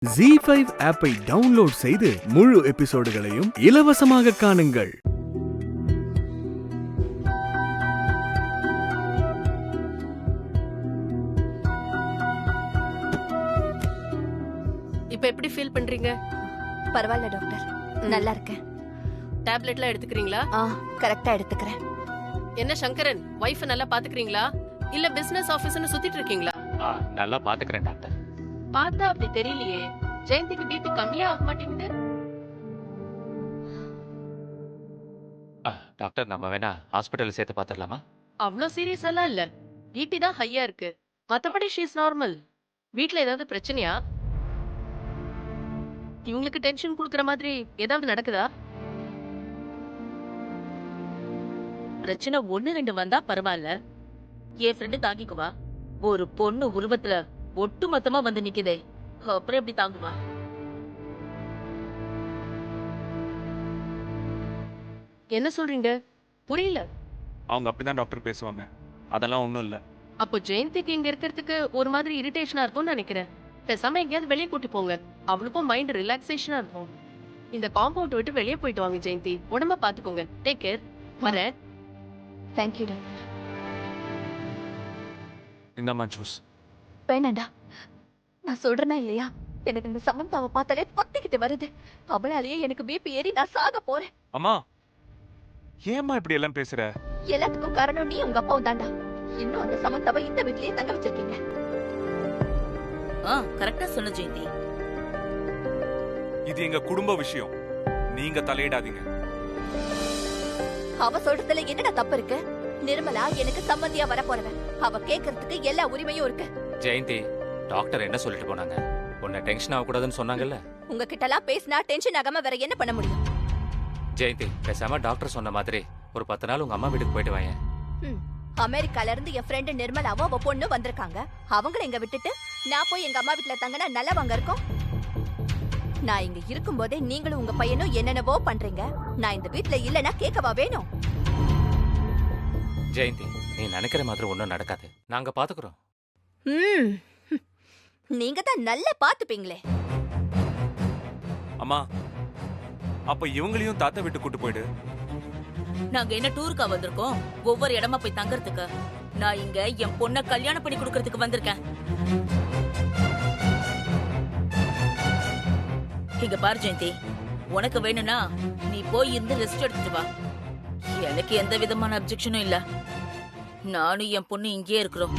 ZEE5 ஆப்பை download செய்து முழு எபிசோடுகளையும் இலவசமாக காணுங்கள். இப்ப எப்படி ஃபீல் பண்றீங்க? பரவாயில்ல டாக்டர், நல்லா இருக்கேன். டேப்லெட்லாம் எடுத்துக்கிறீங்களா? கரெக்டா எடுத்துக்கிறேன். என்ன சங்கரன், வைஃப் நல்லா பாத்துக்கிறீங்களா இல்ல பிசினஸ் ஆபீஸ்னு சுத்திட்டு இருக்கீங்களா? நல்லா பாத்துக்கிறேன் டாக்டர். பார்த்தா அப்படி தெரியலையே. ஜெயந்திக்கு பிபி கம்மியா ஆக மாட்டேங்குது. டாக்டர், நம்ம வேணா ஹாஸ்பிட்டல் சேர்த்து பாத்துடலாமா? அவ்வளோ சீரியஸ் எல்லாம் இல்ல. பிபி தான் ஹையா இருக்கு, மத்தபடி ஷீஸ் நார்மல். வீட்ல ஏதாவது பிரச்சனையா? இவங்களுக்கு டென்ஷன் கொடுக்கற மாதிரி ஏதாவது நடக்குதா? பிரச்சனை 1-2 வந்தா பரவாயில்ல, என் ஃப்ரெண்டு தாங்கிக்குவா. ஒரு பொண்ணு உருவத்துல ஒட்டு மொத்தமா வந்து நிக்குதே, அப்புறம் எப்படி தாங்குவா? என்ன சொல்றீங்க? புரியல. அவங்க அப்படிதான் டாக்டர் பேசுவாங்க, அதெல்லாம் ஒண்ணும் இல்ல. அப்போ ஜெயந்திக்கு இங்க இருக்கிறதுக்கு ஒரு மாதிரி இரிட்டேஷனா இருக்கும்னு நினைக்கிறேன். பேசாம எங்கேயாவது வெளியே கூட்டி போங்க, அவளுக்கும் மைண்ட் ரிலாக்ஸேஷனா இருக்கும். இந்த காம்பவுண்ட் விட்டு வெளியே போயிட்டு வாங்க ஜெயந்தி. உடம்ப பாத்துக்கோங்க. Take care. வரேன். Thank you doctor. இந்தாம்மா ஜூஸ். வேணாண்டா, நான் சொல்றேனா இல்லையா, எனக்கு இந்த சமந்தாவை பார்த்தாலே பத்திக்கிட்டு வருது. அவளாலேயே எனக்கு பிபி ஏறி நான் சாக போறேன். அம்மா, ஏம்மா இப்படி எல்லாம் பேசுற? எல்லாத்துக்கும் காரணம் நீ உங்க அப்பாவும் தாண்டா. இன்னும் அந்த சமந்தாவை இந்த வீட்லயே தங்க வச்சிருக்கீங்க. கரெக்டா சொன்ன ஜெயந்தி. இது எங்க குடும்ப விஷயம், நீங்க தலையிடாதீங்க. அவ சொல்றதுல என்னடா தப்பு இருக்கு? நிர்மலா எனக்கு சம்மந்தியா வர போறவன். அவ கேக்குறதுக்கு எல்லா உரிமையும் இருக்கு. ஜெயந்தி, டாக்டர் என்ன சொல்லிட்டு போனாங்க? உன்னை டென்ஷன் ஆகக்கூடாதுன்னு சொன்னாங்கல்ல. உங்ககிட்ட எல்லாம் பேசினா டென்ஷன் ஆகாம வேற என்ன பண்ண முடியும்? ஜெயந்தி, பேசாம டாக்டர் சொன்ன மாதிரி ஒரு 10 நாள் உங்க அம்மா வீட்டுக்கு போயிட்டு வாங்க. அமெரிக்கால இருந்து என் ஃப்ரெண்டு நிர்மலாவும் அவ பொண்ணு வந்திருக்காங்க. அவங்கள இங்க விட்டுட்டு நான் போய் எங்க அம்மா வீட்டுல தங்கினா நல்லவங்க இருக்கும். நான் இங்க இருக்கும் போதே நீங்களும் உங்க பையனும் என்னென்னவோ பண்றீங்க. நான் இந்த வீட்டுல இல்லன்னா கேட்கவா வேணும்? ஜெயந்தி, நீ நினைக்கிற மாதிரி ஒன்றும் நடக்காது, நாங்க பாத்துக்கிறோம். நீங்க தான் நல்லா பாத்துப்பீங்களே. அம்மா, அப்ப இவங்களையும் தாத்தா விட்டு கூட்டு போயிடு. நாங்க என்ன டூருக்கா வந்திருக்கோம் ஒவ்வொரு இடமா போய் தங்கறதுக்கு? நான் இங்க என் பொண்ண கல்யாணம் பண்ணி கொடுக்கறதுக்கு வந்திருக்கேன். இங்க பாரு ஜெயந்தி, உனக்கு வேணும்னா நீ போய் இருந்து ரெஸ்ட் எடுத்துட்டு வா. எனக்கு எந்த விதமான அப்செக்ஷனும் இல்ல. நானும் என் பொண்ணு இங்கேயே இருக்கிறோம்.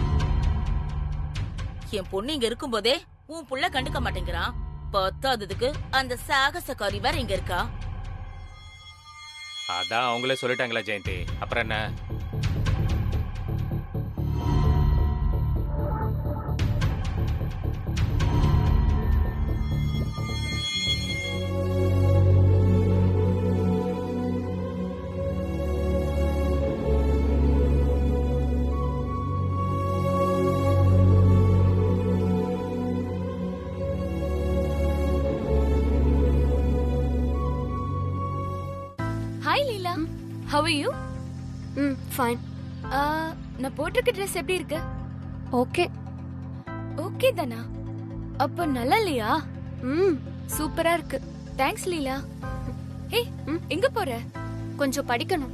என் பொண்ணு இங்க இருக்கும் போதே உன் புள்ள கண்டுக்க மாட்டேங்கிறான். பத்தாததுக்கு அந்த சாகசக்காரி வேற இங்க இருக்கா. அதான் அவங்களே சொல்லிட்டாங்களா ஜெயந்தி, அப்புறம் என்ன? Hi Leela, how are you? Fine. நான் போட்டிருக்க ட்ரெஸ் எப்படி இருக்கு? ஓகே. ஓகே தானா? அப்ப நல்லா இல்லையா? சூப்பரா இருக்கு. தேங்க்ஸ் லீலா. ஹே, எங்க போற? கொஞ்சம் படிக்கணும்.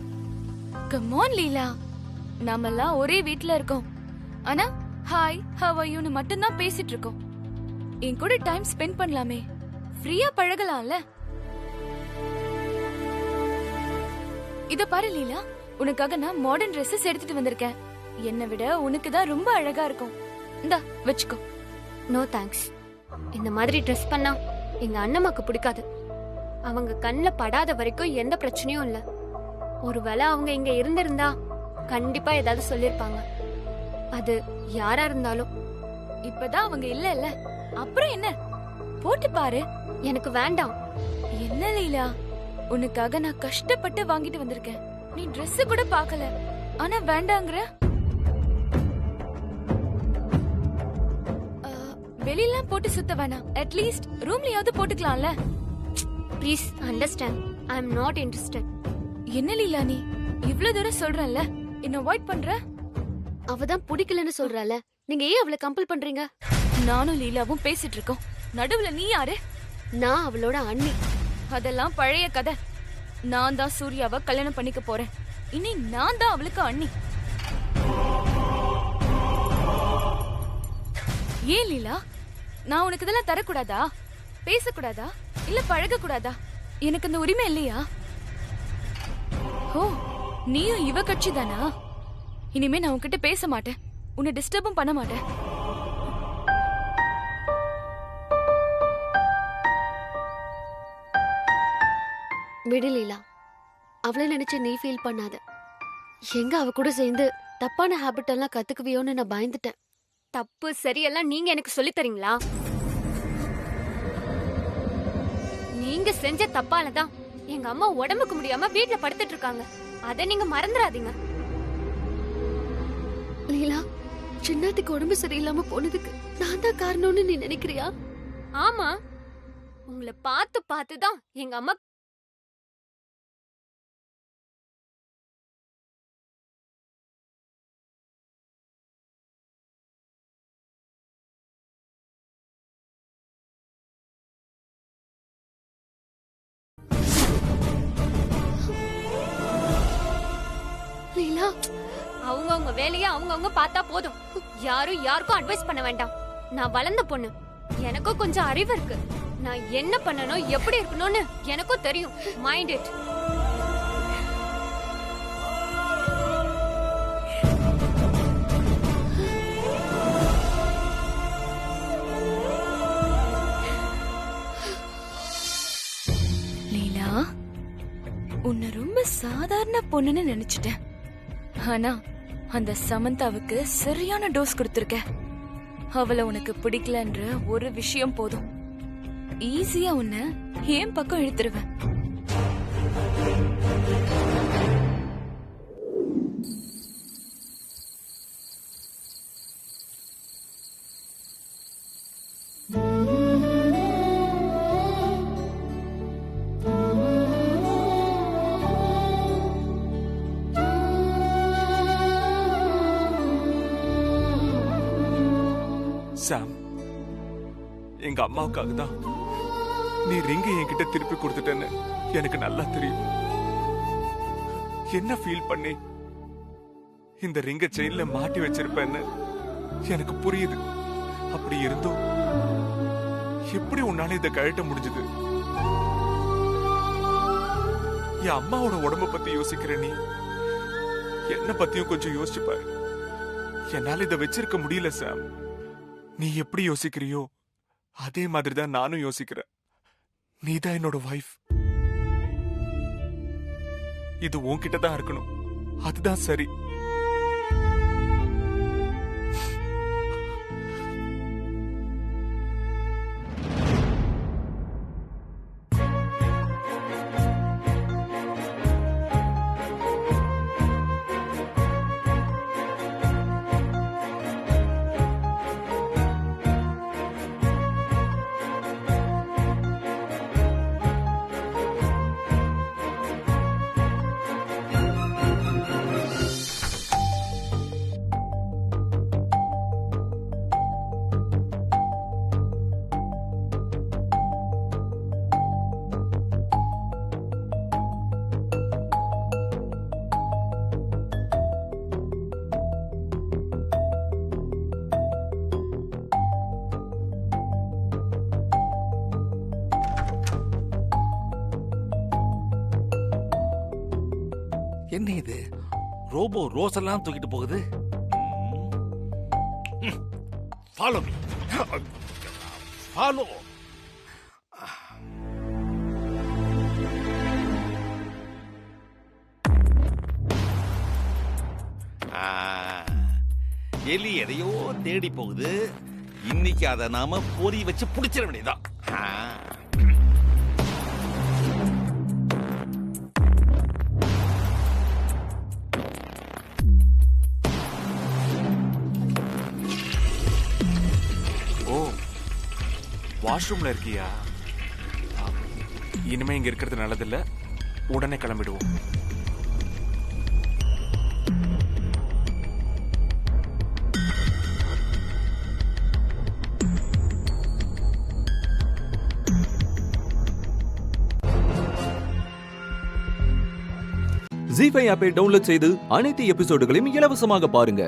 கம் ஆன் லீலா, நாமெல்லாம் ஒரே வீட்ல இருக்கோம். ஆனா ஹாய் how are you னு மட்டும் தான் பேசிட்டு இருக்கோம். என் கூட டைம் ஸ்பெண்ட் பண்ணலாமே, ஃப்ரீயா பழகலாம்ல. இத பாரு லீலா, உனக்காக நான் மாடர்ன் ட்ரெஸ்ஸஸ் எடுத்துட்டு வந்திருக்கேன். என்னை விட உனக்கு தான் ரொம்ப அழகா இருக்கும். இந்தா வெச்சுக்கோ. No thanks. இந்த மாதிரி ட்ரெஸ் பண்ணா எங்க அண்ணம்மாக்கு பிடிக்காது. அவங்க கண்ணுல படாத வரைக்கும் எந்த பிரச்சனையும் இல்ல. ஒருவேளை அவங்க இங்க இருந்திருந்தா கண்டிப்பா ஏதாவது சொல்லிருப்பாங்க. அது யாரா இருந்தாலும். இப்பதான் அவங்க இல்ல, அப்புறம் என்ன? போட்டு பாரு. எனக்கு வேண்டாம். என்ன லீலா, உனக்காக நான் கஷ்டப்பட்டு வாங்கிட்டு வந்திருக்கேன். நீ Dress கூட பார்க்கல, ஆனா வேண்டாங்கற. வெளியில போட்டு சுத்த வேணாம், அட்லீஸ்ட் ரூம்லயாவது போட்டுக்கலாம்ல. Please understand, I am not interested. என்ன லீலா, நீ இவ்ளோ தூரம் சொல்றல, என்ன அவாய்ட் பண்ற? அவதான் பிடிக்கலன்னு சொல்றால, நீங்க ஏன் அவளை கம்பல் பண்றீங்க? நானும் லீலாவும் பேசிட்டு இருக்கோம். நடுவுல நீ யாரு? நான் அவளோட அண்ணி. அதெல்லாம் பழைய கதை. நான் தான் சூர்யாவை கல்யாணம் பண்ணிக்க போறேன். இனி நான் தான் அவளுக்கு அண்ணி. ஏன் லீலா, நான் உனக்கு இதெல்லாம் தரக்கூடாதா? பேசக்கூடாதா? இல்ல பழக கூடாதா? எனக்கு அந்த உரிமை இல்லையா? ஓ, நீயும் இவ கட்சி தானா? இனிமே நான் உன்கிட்ட பேச மாட்டேன், உன்னை டிஸ்டர்பும் பண்ண மாட்டேன். விடு லீலா, அவளை நினைச்சு நீ ஃபீல் பண்ணாத. எங்க அவ கூட சேர்ந்து தப்பான ஹாபிட் எல்லாம் கத்துக்குவியோன்னு நான் பயந்துட்டேன். தப்பு சரியெல்லாம் நீங்க எனக்கு சொல்லி தரீங்களா? நீங்க செஞ்ச தப்பாலதான் எங்க அம்மா உடம்புக்கு முடியாம வீட்ல படுத்துட்டு இருக்காங்க. அத நீங்க மறந்துடாதீங்க. லீலா, சின்னத்துக்கு உடம்பு சரியில்லாம போனதுக்கு நான் தான் காரணம்னு நீ நினைக்கிறியா? ஆமா, உங்களை பார்த்து பார்த்துதான் எங்க அம்மா லீலா, அவங்க வேலையை அவங்க பார்த்தா போதும். யாரும் யாருக்கும் அட்வைஸ் பண்ண வேண்டாம். நான் வளர்ந்த பொண்ணு, எனக்கும் கொஞ்சம் அறிவு இருக்கு. நான் என்ன பண்ணணும், எப்படி இருக்கணும்னு எனக்கும் தெரியும். Mind it. லீலா, உன்னை ரொம்ப சாதாரண பொண்ணுன்னு நினைச்சிட்டேன். ஆனா அந்த சமந்தாவுக்கு சரியான டோஸ் கொடுத்திருக்க. அவளை உனக்கு பிடிக்கலன்ற ஒரு விஷயம் போதும், ஈஸியா உன்னை ஏன் பக்கம் இழுத்துருவேன். சாம், எங்க அம்மாவுக்காக தான் நீ ரிங்கை என்கிட்ட திருப்பி கொடுத்துட்டேன்னு எனக்கு நல்லா தெரியும். என்ன ஃபீல் பண்ணி இந்த ரிங்க செயின்ல மாட்டி வச்சிருப்பேன்னு எனக்கு புரியுது. அப்படி இருந்தும் எப்படி உன்னால இதை கழட்ட முடிஞ்சது? என் அம்மாவோட உடம்ப பத்தி யோசிக்கிற நீ என்ன பத்தியும் கொஞ்சம் யோசிச்சு பாரு. என்னால இதை வச்சிருக்க முடியல சாம். நீ எப்படி யோசிக்கிறியோ அதே மாதிரிதான் நானும் யோசிக்கிறேன். நீதான் என்னோட வைஃப். இது உன்கிட்ட தான் இருக்கணும், அதுதான் சரி. என்ன இது, ரோபோ ரோஸ் எல்லாம் தூக்கிட்டு போகுது? Follow me, follow. எலி எதையோ தேடி போகுது. இன்னைக்கு அதை நாம பொறி வச்சு புடிச்சிட வேண்டியதான். வாஷ்ரூம்ல இருக்கியா? இனிமே இங்க இருக்கிறது நல்லதில்ல, உடனே கிளம்பிடுவோம். ஜீ5 ஆப்பை டவுன்லோட் செய்து அனைத்து எபிசோடுகளையும் இலவசமாக பாருங்க.